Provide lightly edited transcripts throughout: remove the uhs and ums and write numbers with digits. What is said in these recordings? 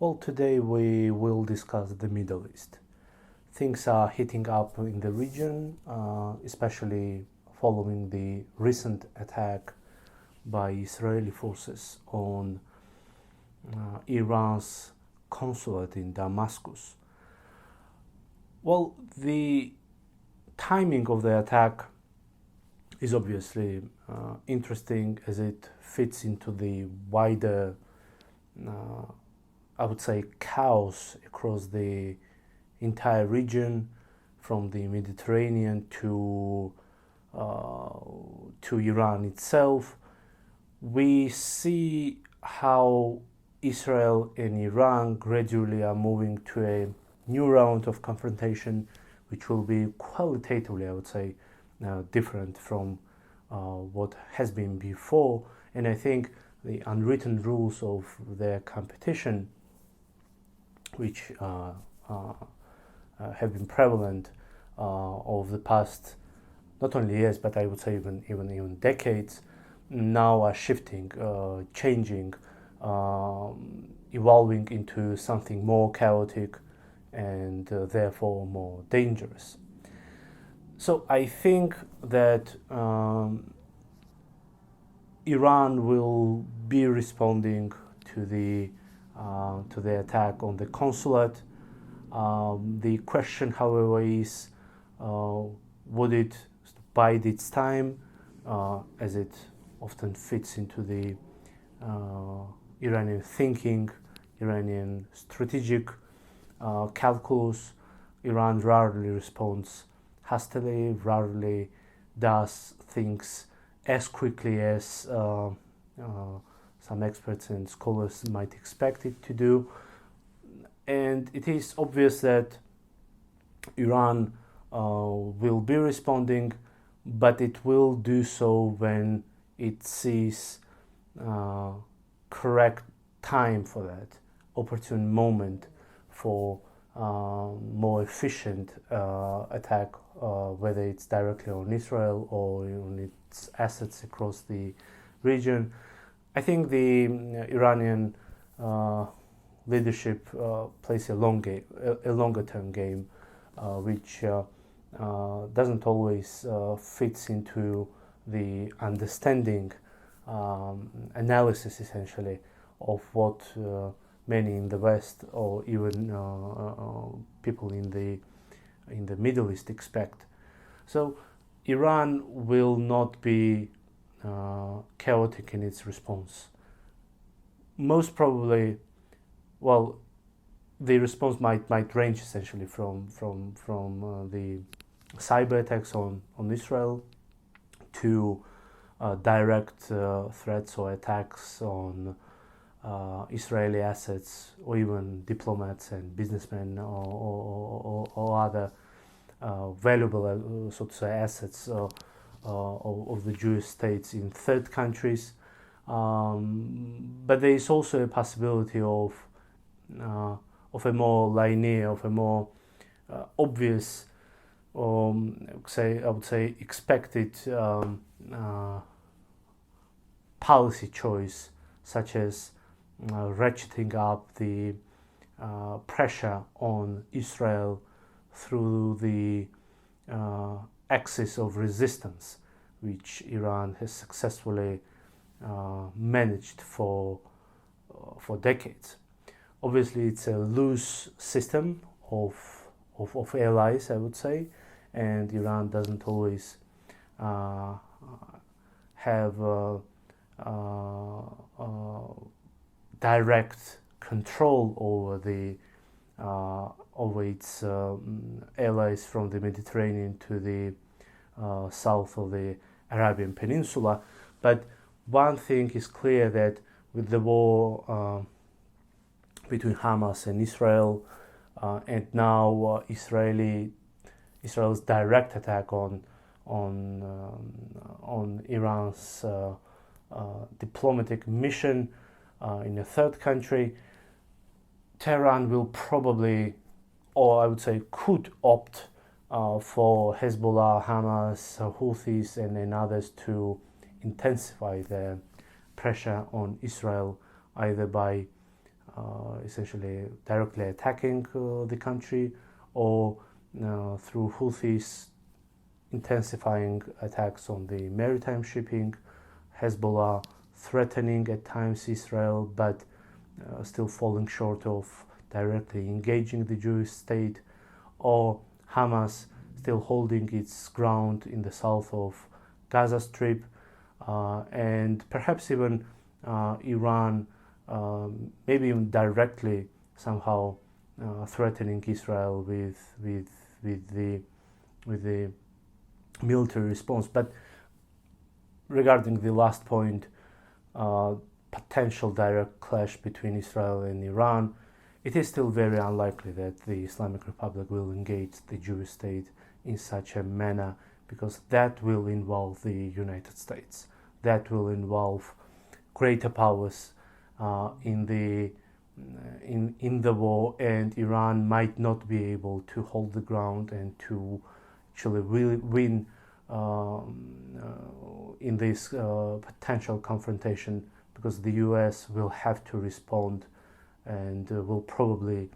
Well, today we will discuss the Middle East. Things are heating up in the region, especially following the recent attack by Israeli forces on Iran's consulate in Damascus. Well, the timing of the attack is obviously interesting as it fits into the wider, I would say, chaos across the entire region, from the Mediterranean to Iran itself. We see how Israel and Iran gradually are moving to a new round of confrontation, which will be qualitatively, I would say, different from what has been before. And I think the unwritten rules of their competition, which have been prevalent over the past not only years, but I would say even decades, now are shifting, changing, evolving into something more chaotic and therefore more dangerous. So I think that Iran will be responding to the attack on the consulate. The question, however, is would it bide its time, as it often fits into the Iranian thinking, Iranian strategic calculus. Iran rarely responds hastily, rarely does things as quickly as some experts and scholars might expect it to do. And it is obvious that Iran will be responding, but it will do so when it sees correct time for that, opportune moment for more efficient attack, whether it's directly on Israel or on its assets across the region. I think the Iranian leadership plays a longer term game, which doesn't always fits into the understanding, analysis essentially of what many in the West or even people in the Middle East expect. So Iran will not be chaotic in its response. Most probably, well, the response might range essentially from the cyber attacks on Israel to direct threats or attacks on Israeli assets, or even diplomats and businessmen or other valuable, so to say, assets of the Jewish states in third countries. But there is also a possibility of a more linear, of a more obvious, I would say expected policy choice, such as ratcheting up the pressure on Israel through the axis of resistance, which Iran has successfully managed for decades. Obviously, it's a loose system of allies, I would say, and Iran doesn't always have direct control over its allies from the Mediterranean to the south of the Arabian Peninsula. But one thing is clear, that with the war between Hamas and Israel, and now Israel's direct attack on Iran's diplomatic mission in a third country, Tehran will probably, or I would say could opt for Hezbollah, Hamas, Houthis and others to intensify their pressure on Israel, either by essentially directly attacking the country, or through Houthis intensifying attacks on the maritime shipping, Hezbollah threatening at times Israel, but still falling short of directly engaging the Jewish state, or Hamas still holding its ground in the south of Gaza Strip, and perhaps even Iran, maybe even directly somehow threatening Israel with the military response. But regarding the last point, potential direct clash between Israel and Iran, it is still very unlikely that the Islamic Republic will engage the Jewish state in such a manner, because that will involve the United States. That will involve greater powers in the war, and Iran might not be able to hold the ground and to actually win in this potential confrontation, because the US will have to respond and will probably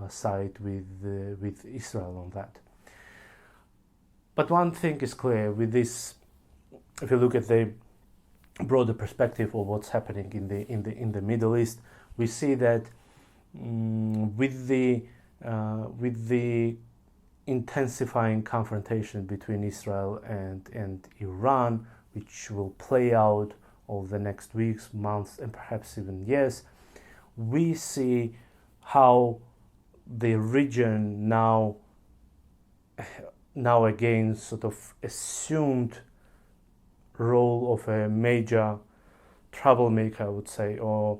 side with Israel on that. But one thing is clear with this: if you look at the broader perspective of what's happening in the Middle East, we see that with the intensifying confrontation between Israel and Iran, which will play out over the next weeks, months, and perhaps even years, we see how the region now again sort of assumed role of a major troublemaker, I would say, or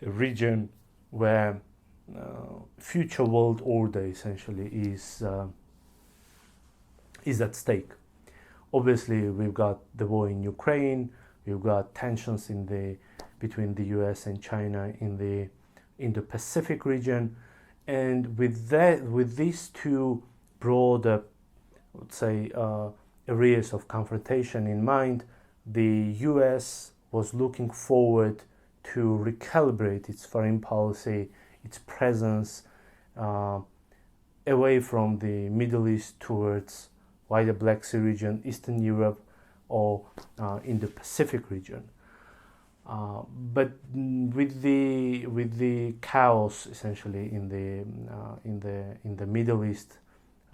a region where future world order essentially is at stake. Obviously, we've got the war in Ukraine, we've got tensions between the US and China in the Indo-Pacific region, and with these two broader, I would say, areas of confrontation in mind, the US was looking forward to recalibrate its foreign policy, its presence away from the Middle East towards wider Black Sea region, Eastern Europe, or in the Pacific region. But with the chaos essentially in the Middle East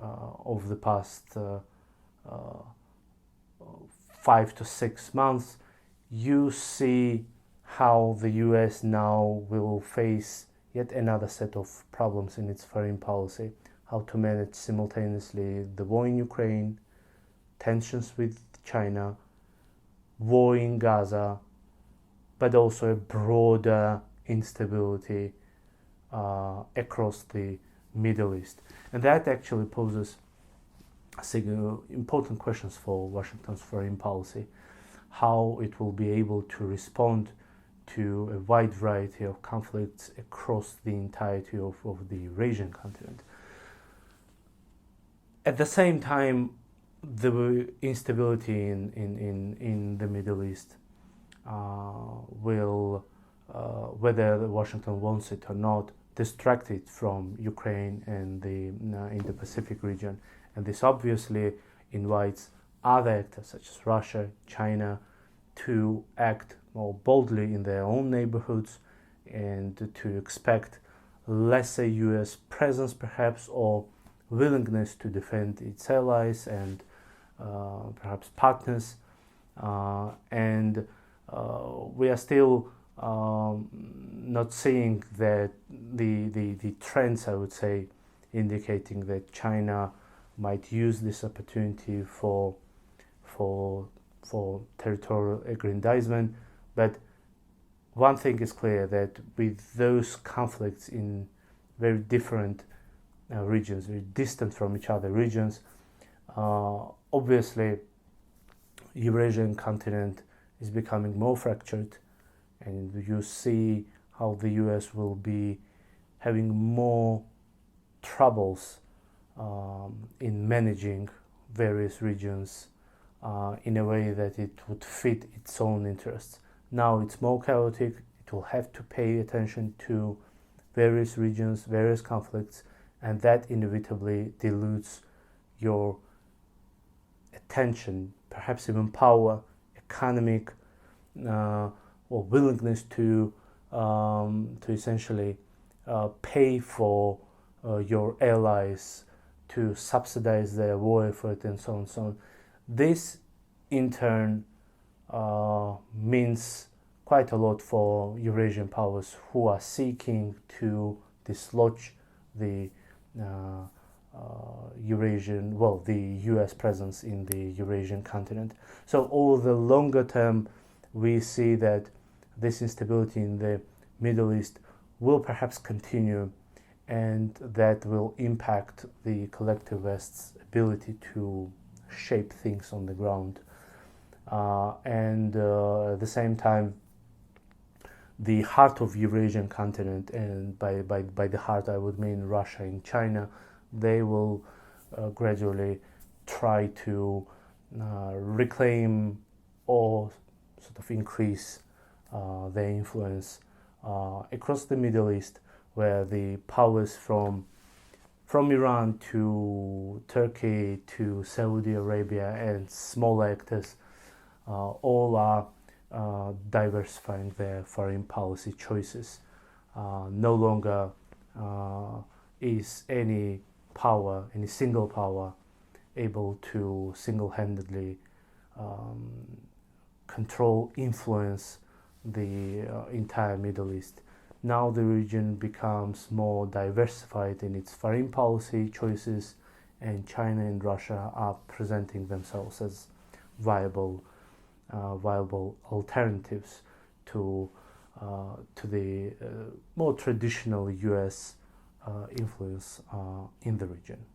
over the past 5 to 6 months, you see how the US now will face yet another set of problems in its foreign policy. How to manage simultaneously the war in Ukraine, tensions with China, war in Gaza, but also a broader instability across the Middle East. And that actually poses important questions for Washington's foreign policy, how it will be able to respond to a wide variety of conflicts across the entirety of the Eurasian continent. At the same time, the instability in the Middle East will, whether Washington wants it or not, distract it from Ukraine and the Indo-Pacific region. And this obviously invites other actors such as Russia, China, to act more boldly in their own neighborhoods and to expect lesser US presence perhaps, or willingness to defend its allies and perhaps partners. And we are still not seeing that the trends, I would say, indicating that China might use this opportunity for territorial aggrandizement. But one thing is clear, that with those conflicts in very different regions, very distant from each other regions, obviously Eurasian continent is becoming more fractured, and you see how the US will be having more troubles in managing various regions in a way that it would fit its own interests. Now it's more chaotic. It will have to pay attention to various regions, various conflicts, and that inevitably dilutes your attention, perhaps even power, economic, or willingness to essentially pay for your allies, to subsidize their war effort, and so on and so on. This in turn means quite a lot for Eurasian powers who are seeking to dislodge the the US presence in the Eurasian continent. So over the longer term, we see that this instability in the Middle East will perhaps continue, and that will impact the collective West's ability to shape things on the ground. At the same time, the heart of Eurasian continent, and by the heart I would mean Russia and China, they will gradually try to reclaim or sort of increase their influence across the Middle East, where the powers from Iran to Turkey to Saudi Arabia and small actors all are diversifying their foreign policy choices. No longer is any single power, able to single-handedly control, influence the entire Middle East. Now the region becomes more diversified in its foreign policy choices, and China and Russia are presenting themselves as viable alternatives to the more traditional U.S. influence in the region.